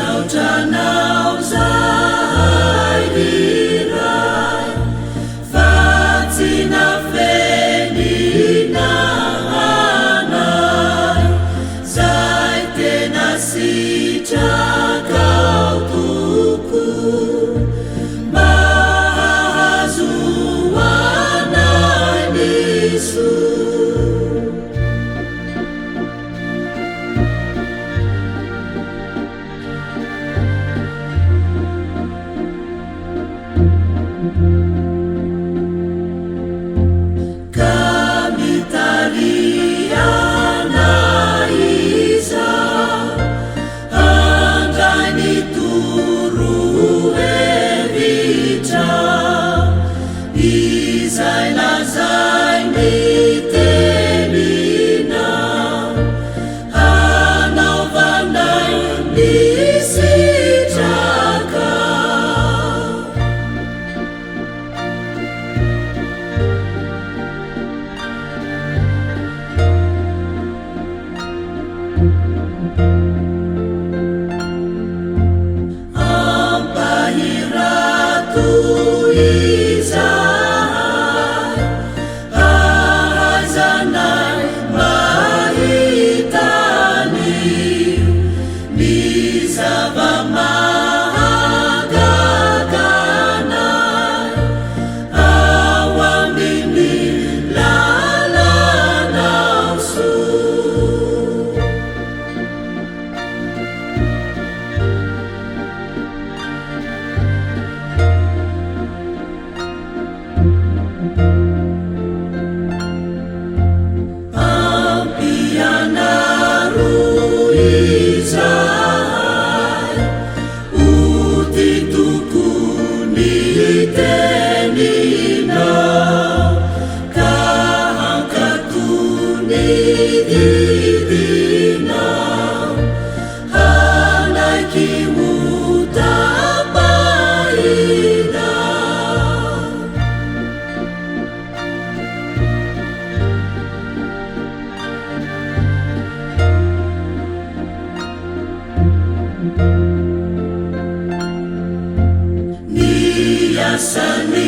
misaotranao zahay iray fa tsy nafeninanay zay tena sitrakao toko mahazo anay niso. Kami tariana iza andray nitoro hevitra izay lazay mitenina hanaovanay nisitraka. Ampahirato izay ahaizanay mahitany ny zava-mahagaganay ao amin'ny lalanao soa. Ampianaro izay uti tokony teninao ka hankatony didinao hanaiky ho tapahinao. Niasany